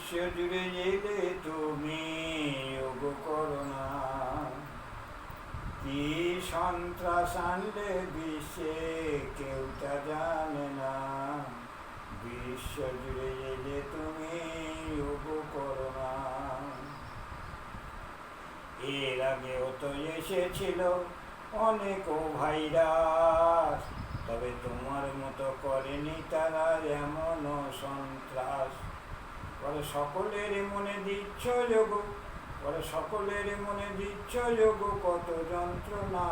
বিশ্ব জুড়ে এলে তুমি যোগ করোনা, কি সন্ত্রাস আনলে বিশ্বে কেউ তা জানে না। বিশ্ব জুড়ে এলে তুমি যোগ করোনা। এর আগেও তো এসেছিল অনেক ভাইরাস, তবে তোমার মতো করেনি তারা এমন সন্ত্রাস। বলে সকলের মনে দিচ্ছ যোগ, বলে সকলের মনে দিচ্ছ যোগ কত যন্ত্রণা।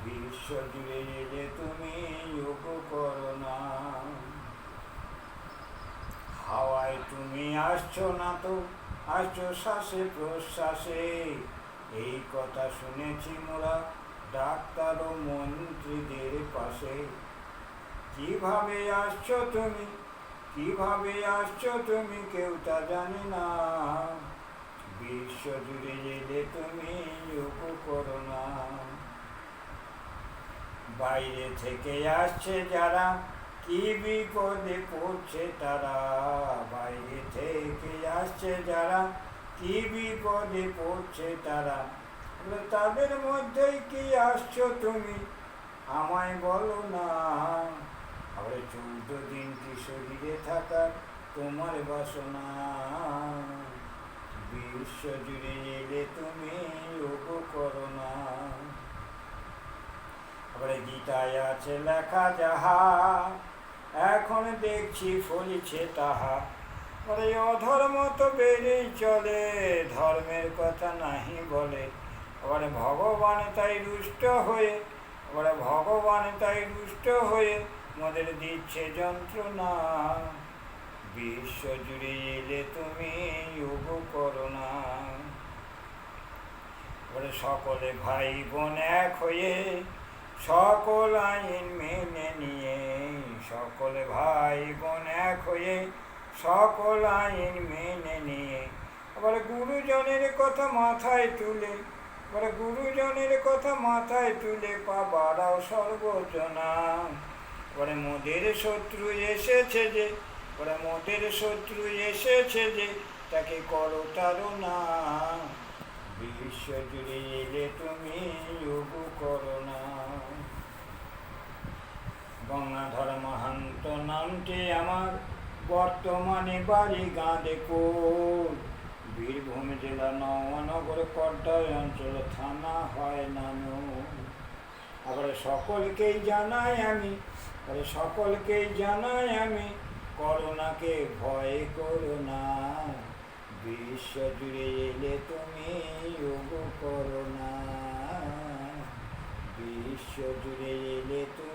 বিশ্ব জুড়ে এলে তুমি যোগ করো না। হাওয়ায় তুমি আসছো না তো, আসছো শ্বাসে প্রশ্বাসে, এই কথা শুনেছি মোরা ডাক্তার ও মন্ত্রীদের পাশে। কিভাবে আসছো তুমি, কিভাবে আসছো তুমি কেউ তা জানে না। বিশ্ব জুড়ে এলে তুমি যোগ করো না। বাইরে থেকে আসছে যারা, কি বিপদে পড়ছে তারা। বাইরে থেকে আসছে যারা, কি বিপদে পড়ছে তারা। তাদের মধ্যেই কি আসছো তুমি, আমায় বলো না। আবার 14 দিন কি শরীরে থাকার তোমার বাসনা। বিশ্ব জুড়ে এলে তুমি যোগ করো না। আবার গীতায় আছে লেখা যাহা, এখন দেখছি ফলিছে তাহা। আরে অধর্ম তো বেড়েই চলে, ধর্মের কথা নাহি বলে। আবার ভগবান তাই রুষ্ট হয়ে, আবার ভগবান তাই রুষ্ট হয়ে মোদের দিচ্ছে যন্ত্রণা। বিশ্ব জুড়ে এলে তুমি যোগ করো না। বলে সকলে ভাই বোন এক হয়ে, সকল আইন মেনে নিয়ে। সকলে ভাই বোন এক হয়ে, সকল আইন মেনে নিয়ে। আবার গুরুজনের কথা মাথায় তুলে, আবার গুরুজনের কথা মাথায় তুলে পা বাড়াও সর্বজনা। পরে মোদের শত্রু এসেছে যে, পরে মোদের শত্রু এসেছে যে, তাকে করো তাড়না। বিশ্ব জুড়ে এলে তুমি যোগ করো না। গঙ্গাধর মাহান্ত নামটি আমার, বর্তমানে বাড়ি গাঁদেপুর। বীরভূম জেলা নওয়ানগর কড্ডায় অঞ্চল, থানা হয় নানুর। আবার সকলকেই জানাই আমি, সকলকেই জানাই আমি, করোনাকে ভয় করো না। বিশ্ব জুড়ে এলে তুমি যোগ করো না। বিশ্ব জুড়ে এলে তুমি